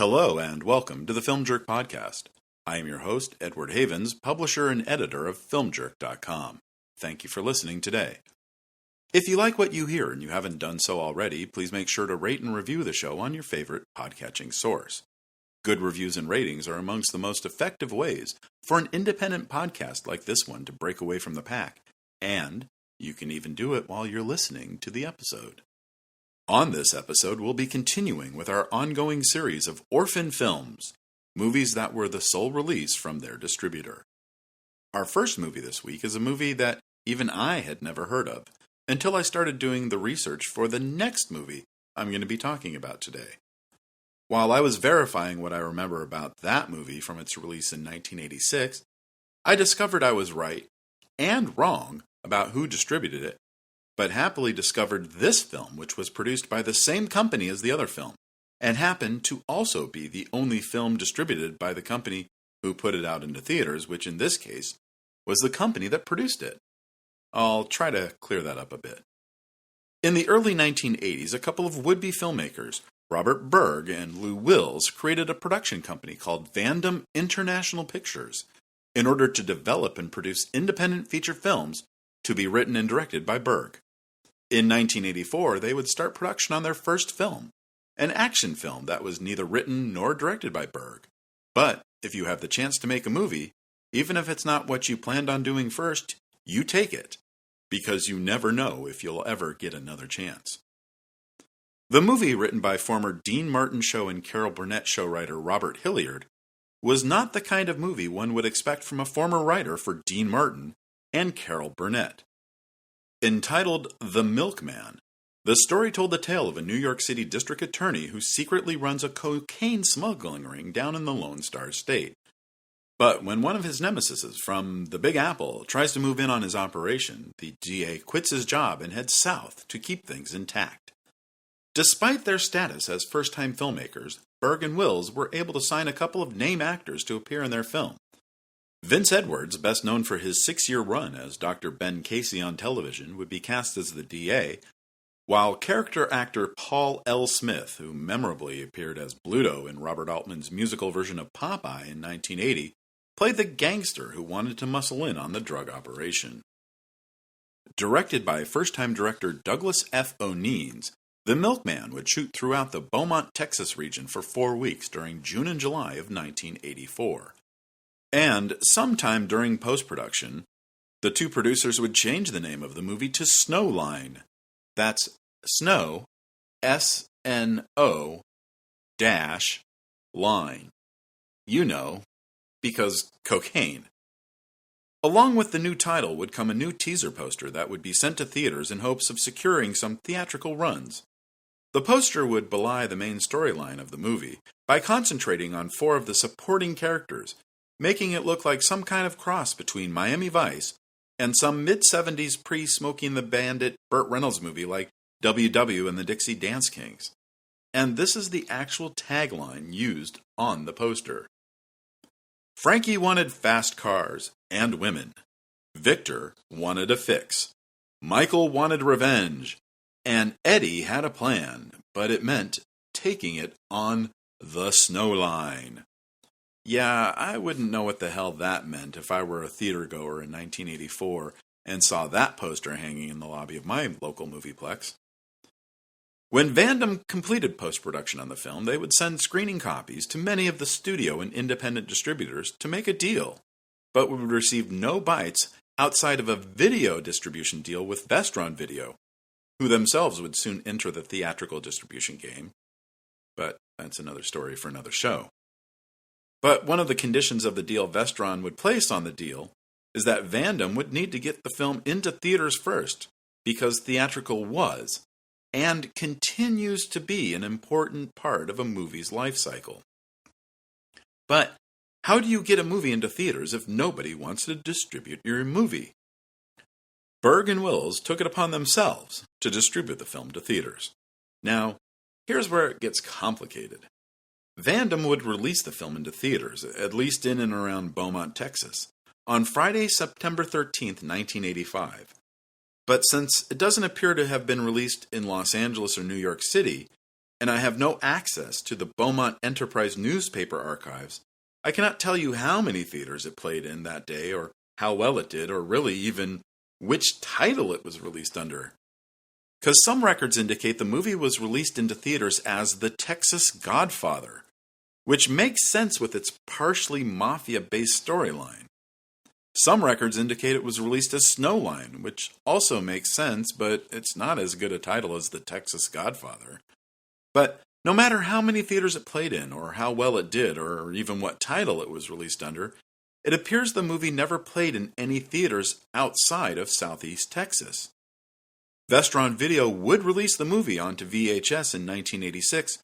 Hello and welcome to the Film Jerk Podcast. I am your host, Edward Havens, publisher and editor of FilmJerk.com. Thank you for listening today. If you like what you hear and you haven't done so already, please make sure to rate and review the show on your favorite podcatching source. Good reviews and ratings are amongst the most effective ways for an independent podcast like this one to break away from the pack, and you can even do it while you're listening to the episode. On this episode, we'll be continuing with our ongoing series of orphan films, movies that were the sole release from their distributor. Our first movie this week is a movie that even I had never heard of until I started doing the research for the next movie I'm going to be talking about today. While I was verifying what I remember about that movie from its release in 1986, I discovered I was right and wrong about who distributed it, but happily discovered this film, which was produced by the same company as the other film, and happened to also be the only film distributed by the company who put it out into theaters, which in this case was the company that produced it. I'll try to clear that up a bit. In the early 1980s, a couple of would-be filmmakers, Robert Berg and Lou Wills, created a production company called Vandom International Pictures in order to develop and produce independent feature films to be written and directed by Berg. In 1984, they would start production on their first film, an action film that was neither written nor directed by Berg. But if you have the chance to make a movie, even if it's not what you planned on doing first, you take it, because you never know if you'll ever get another chance. The movie, written by former Dean Martin Show and Carol Burnett show writer Robert Hilliard, was not the kind of movie one would expect from a former writer for Dean Martin and Carol Burnett. Entitled The Milkman, the story told the tale of a New York City district attorney who secretly runs a cocaine smuggling ring down in the Lone Star State. But when one of his nemesis from the Big Apple tries to move in on his operation, the DA quits his job and heads south to keep things intact. Despite their status as first-time filmmakers, Berg and Wills were able to sign a couple of name actors to appear in their film. Vince Edwards, best known for his 6-year run as Dr. Ben Casey on television, would be cast as the DA, while character actor Paul L. Smith, who memorably appeared as Bluto in Robert Altman's musical version of Popeye in 1980, played the gangster who wanted to muscle in on the drug operation. Directed by first-time director Douglas F. O'Neens, The Milkman would shoot throughout the Beaumont, Texas region for 4 weeks during June and July of 1984. And sometime during post-production, the two producers would change the name of the movie to Snowline. That's Snow, S-N-O, dash, line. You know, because cocaine. Along with the new title would come a new teaser poster that would be sent to theaters in hopes of securing some theatrical runs. The poster would belie the main storyline of the movie by concentrating on 4 of the supporting characters, making it look like some kind of cross between Miami Vice and some mid-70s pre-Smokey and the Bandit Burt Reynolds movie like WW and the Dixie Dance Kings. And this is the actual tagline used on the poster. Frankie wanted fast cars and women. Victor wanted a fix. Michael wanted revenge. And Eddie had a plan, but it meant taking it on the Snowline. Yeah, I wouldn't know what the hell that meant if I were a theater goer in 1984 and saw that poster hanging in the lobby of my local movieplex. When Vandom completed post-production on the film, they would send screening copies to many of the studio and independent distributors to make a deal, but would receive no bites outside of a video distribution deal with Vestron Video, who themselves would soon enter the theatrical distribution game. But that's another story for another show. But one of the conditions of the deal Vestron would place on the deal is that Vandom would need to get the film into theaters first, because theatrical was, and continues to be, an important part of a movie's life cycle. But how do you get a movie into theaters if nobody wants to distribute your movie? Berg and Wills took it upon themselves to distribute the film to theaters. Now, here's where it gets complicated. Vandom would release the film into theaters, at least in and around Beaumont, Texas, on Friday, September 13th, 1985. But since it doesn't appear to have been released in Los Angeles or New York City, and I have no access to the Beaumont Enterprise newspaper archives, I cannot tell you how many theaters it played in that day, or how well it did, or really even which title it was released under. Because some records indicate the movie was released into theaters as The Texas Godfather, which makes sense with its partially mafia-based storyline. Some records indicate it was released as Snowline, which also makes sense, but it's not as good a title as The Texas Godfather. But no matter how many theaters it played in, or how well it did, or even what title it was released under, it appears the movie never played in any theaters outside of Southeast Texas. Vestron Video would release the movie onto VHS in 1986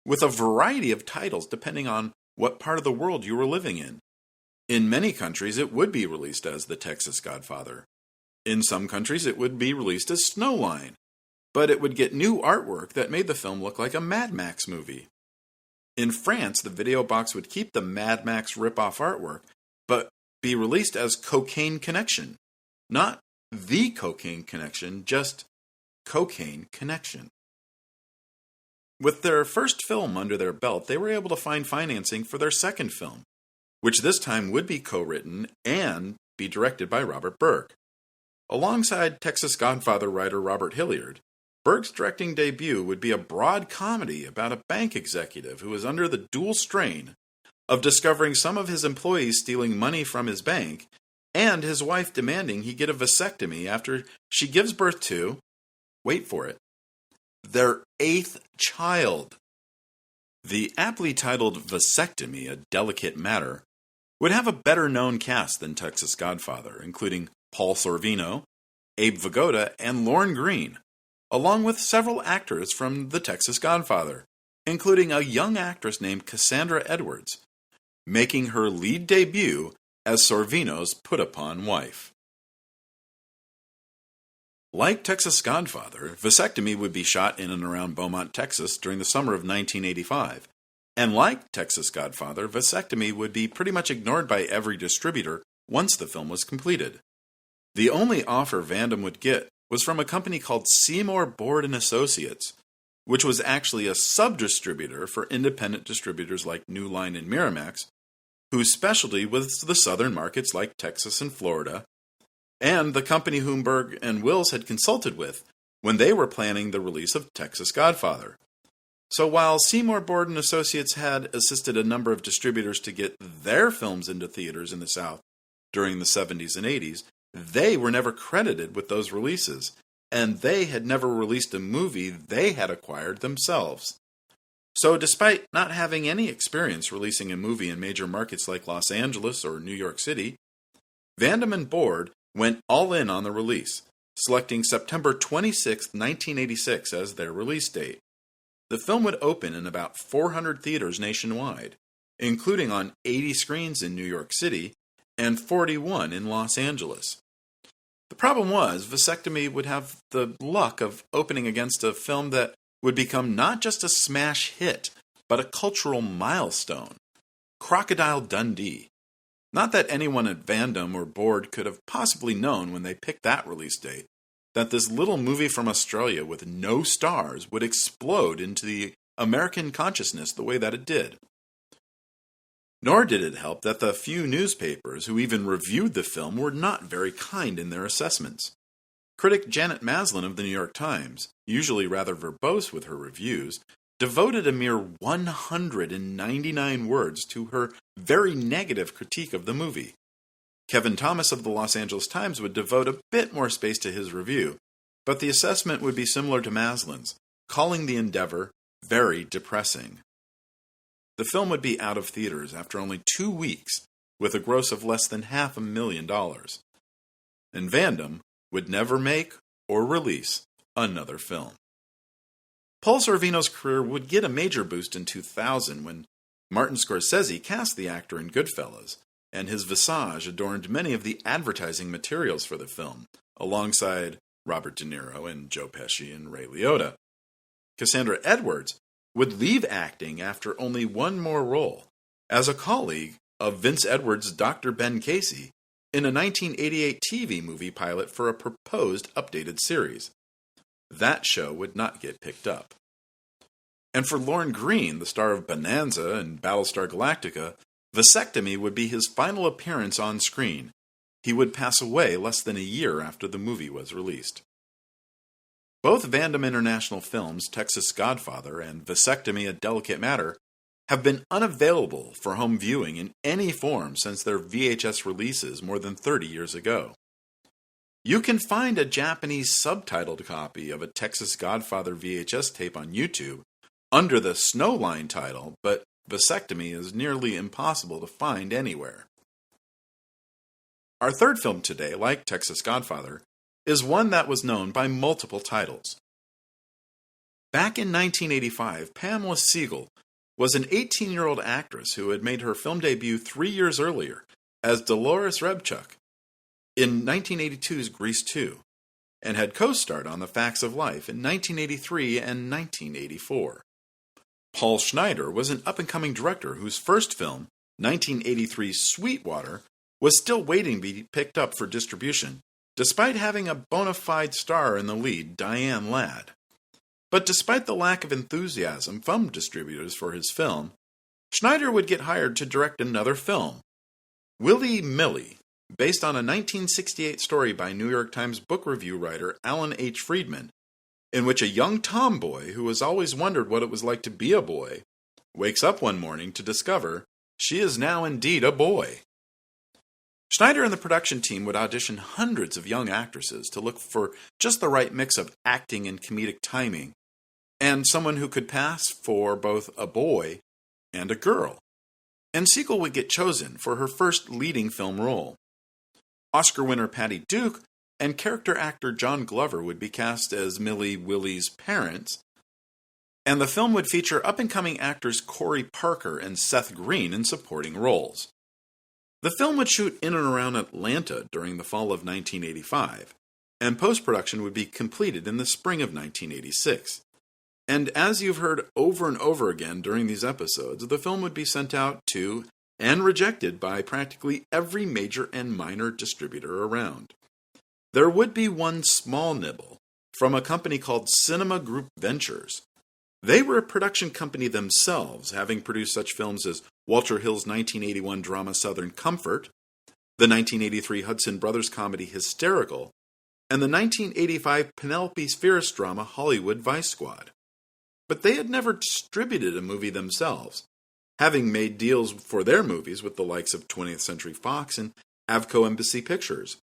with a variety of titles depending on what part of the world you were living in. In many countries, it would be released as The Texas Godfather. In some countries, it would be released as Snowline, but it would get new artwork that made the film look like a Mad Max movie. In France, the video box would keep the Mad Max rip-off artwork, but be released as Cocaine Connection. Not The Cocaine Connection, just Cocaine Connection. With their first film under their belt, they were able to find financing for their second film, which this time would be co-written and be directed by Robert Berg. Alongside Texas Godfather writer Robert Hilliard, Berg's directing debut would be a broad comedy about a bank executive who is under the dual strain of discovering some of his employees stealing money from his bank and his wife demanding he get a vasectomy after she gives birth to, wait for it, their 8th child. The aptly titled Vasectomy, a Delicate Matter, would have a better-known cast than Texas Godfather, including Paul Sorvino, Abe Vigoda, and Lorne Greene, along with several actors from The Texas Godfather, including a young actress named Cassandra Edwards, making her lead debut as Sorvino's put-upon wife. Like Texas Godfather, Vasectomy would be shot in and around Beaumont, Texas during the summer of 1985. And like Texas Godfather, Vasectomy would be pretty much ignored by every distributor once the film was completed. The only offer Vandam would get was from a company called Seymour Board & Associates, which was actually a sub-distributor for independent distributors like New Line and Miramax, whose specialty was the southern markets like Texas and Florida, and the company whom Berg and Wills had consulted with when they were planning the release of Texas Godfather. So while Seymour Board & Associates had assisted a number of distributors to get their films into theaters in the South during the 70s and 80s, they were never credited with those releases, and they had never released a movie they had acquired themselves. So despite not having any experience releasing a movie in major markets like Los Angeles or New York City, Vandam and Board went all in on the release, selecting September 26, 1986 as their release date. The film would open in about 400 theaters nationwide, including on 80 screens in New York City and 41 in Los Angeles. The problem was, Vasectomy would have the luck of opening against a film that would become not just a smash hit, but a cultural milestone, Crocodile Dundee. Not that anyone at Vandam or Board could have possibly known when they picked that release date, that this little movie from Australia with no stars would explode into the American consciousness the way that it did. Nor did it help that the few newspapers who even reviewed the film were not very kind in their assessments. Critic Janet Maslin of the New York Times, usually rather verbose with her reviews, devoted a mere 199 words to her very negative critique of the movie. Kevin Thomas of the Los Angeles Times would devote a bit more space to his review, but the assessment would be similar to Maslin's, calling the endeavor very depressing. The film would be out of theaters after only 2 weeks, with a gross of less than $500,000. And Vandam would never make or release another film. Paul Sorvino's career would get a major boost in 2000 when Martin Scorsese cast the actor in Goodfellas, and his visage adorned many of the advertising materials for the film, alongside Robert De Niro and Joe Pesci and Ray Liotta. Cassandra Edwards would leave acting after only one more role, as a colleague of Vince Edwards' Dr. Ben Casey in a 1988 TV movie pilot for a proposed updated series. That show would not get picked up. And for Lorne Greene, the star of Bonanza and Battlestar Galactica, Vasectomy would be his final appearance on screen. He would pass away less than a year after the movie was released. Both Vandom International Films' Texas Godfather and Vasectomy: A Delicate Matter have been unavailable for home viewing in any form since their VHS releases more than 30 years ago. You can find a Japanese subtitled copy of a Texas Godfather VHS tape on YouTube under the Snowline title, but Vasectomy is nearly impossible to find anywhere. Our third film today, like Texas Godfather, is one that was known by multiple titles. Back in 1985, Pamela Siegel was an 18-year-old actress who had made her film debut 3 years earlier as Dolores Rebchuk in 1982's Grease 2, and had co-starred on The Facts of Life in 1983 and 1984. Paul Schneider was an up-and-coming director whose first film, 1983's Sweetwater, was still waiting to be picked up for distribution, despite having a bona fide star in the lead, Diane Ladd. But despite the lack of enthusiasm from distributors for his film, Schneider would get hired to direct another film, Willy, based on a 1968 story by New York Times book review writer Alan H. Friedman, in which a young tomboy who has always wondered what it was like to be a boy wakes up one morning to discover she is now indeed a boy. Schneider and the production team would audition hundreds of young actresses to look for just the right mix of acting and comedic timing, and someone who could pass for both a boy and a girl. And Siegel would get chosen for her first leading film role. Oscar winner Patty Duke and character actor John Glover would be cast as Willy's parents, and the film would feature up-and-coming actors Corey Parker and Seth Green in supporting roles. The film would shoot in and around Atlanta during the fall of 1985, and post-production would be completed in the spring of 1986. And as you've heard over and over again during these episodes, the film would be sent out to and rejected by practically every major and minor distributor around. There would be one small nibble from a company called Cinema Group Ventures. They were a production company themselves, having produced such films as Walter Hill's 1981 drama Southern Comfort, the 1983 Hudson Brothers comedy Hysterical, and the 1985 Penelope Spheris drama Hollywood Vice Squad. But they had never distributed a movie themselves, having made deals for their movies with the likes of 20th Century Fox and Avco Embassy Pictures.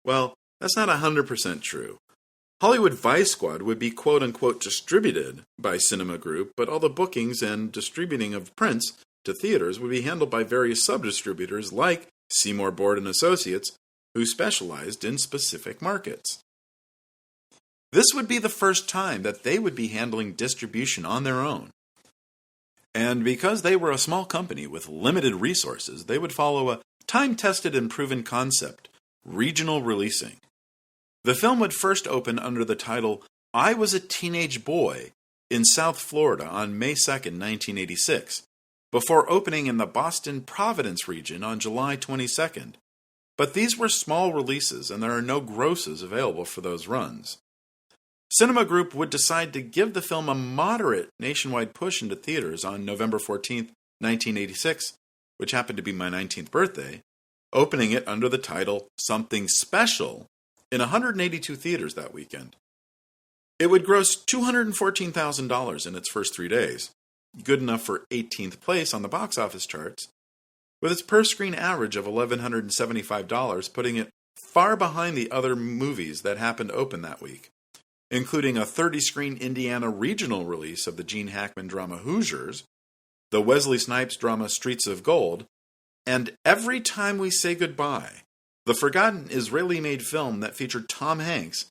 Well, that's not 100% true. Hollywood Vice Squad would be quote-unquote distributed by Cinema Group, but all the bookings and distributing of prints to theaters would be handled by various sub-distributors like Seymour Board and Associates, who specialized in specific markets. This would be the first time that they would be handling distribution on their own. And because they were a small company with limited resources, they would follow a time-tested and proven concept, regional releasing. The film would first open under the title I Was a Teenage Boy in South Florida on May 2, 1986, before opening in the Boston-Providence region on July 22nd. But these were small releases, and there are no grosses available for those runs. Cinema Group would decide to give the film a moderate nationwide push into theaters on November 14, 1986, which happened to be my 19th birthday, opening it under the title Something Special in 182 theaters that weekend. It would gross $214,000 in its first 3 days, good enough for 18th place on the box office charts, with its per-screen average of $1,175 putting it far behind the other movies that happened to open that week, including a 30-screen Indiana regional release of the Gene Hackman drama Hoosiers, the Wesley Snipes drama Streets of Gold, and Every Time We Say Goodbye, the forgotten Israeli-made film that featured Tom Hanks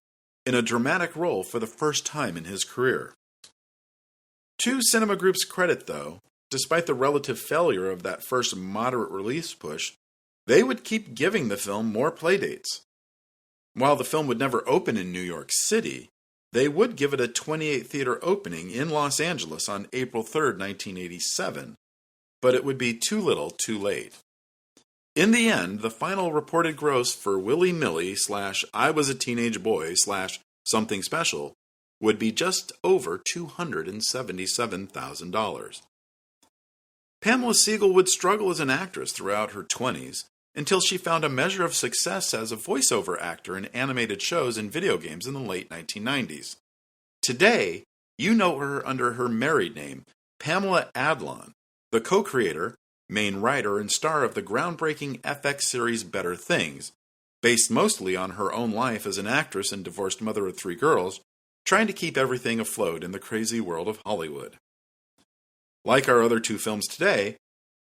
in a dramatic role for the first time in his career. To Cinema Group's credit, though, despite the relative failure of that first moderate release push, they would keep giving the film more playdates. While the film would never open in New York City, they would give it a 28-theater opening in Los Angeles on April 3, 1987, but it would be too little too late. In the end, the final reported gross for Willy / I Was a Teenage Boy / Something Special would be just over $277,000. Pamela Siegel would struggle as an actress throughout her 20s until she found a measure of success as a voiceover actor in animated shows and video games in the late 1990s. Today, you know her under her married name, Pamela Adlon, the co-creator, main writer, and star of the groundbreaking FX series Better Things, based mostly on her own life as an actress and divorced mother of 3 girls, trying to keep everything afloat in the crazy world of Hollywood. Like our other 2 films today,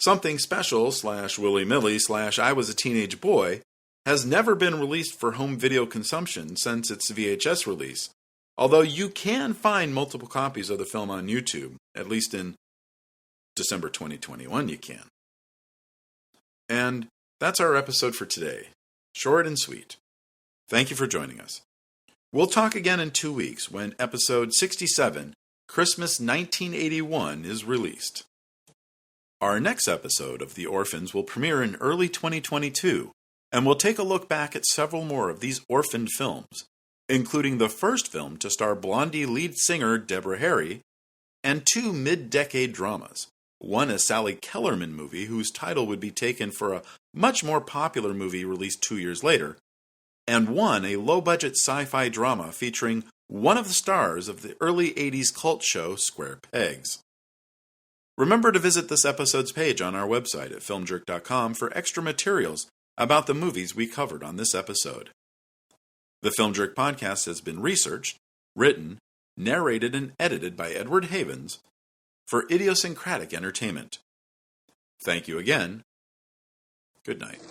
Something Special / Willy Millie / I Was a Teenage Boy has never been released for home video consumption since its VHS release, although you can find multiple copies of the film on YouTube, at least in December 2021 you can. And that's our episode for today. Short and sweet. Thank you for joining us. We'll talk again in 2 weeks when episode 67, Christmas 1981, is released. Our next episode of The Orphans will premiere in early 2022, and we'll take a look back at several more of these orphaned films, including the first film to star Blondie lead singer Deborah Harry, and 2 mid-decade dramas, one a Sally Kellerman movie whose title would be taken for a much more popular movie released 2 years later, and one a low-budget sci-fi drama featuring one of the stars of the early 80s cult show Square Pegs. Remember to visit this episode's page on our website at filmjerk.com for extra materials about the movies we covered on this episode. The Film Jerk podcast has been researched, written, narrated, and edited by Edward Havens for Idiosyncratic Entertainment. Thank you again. Good night.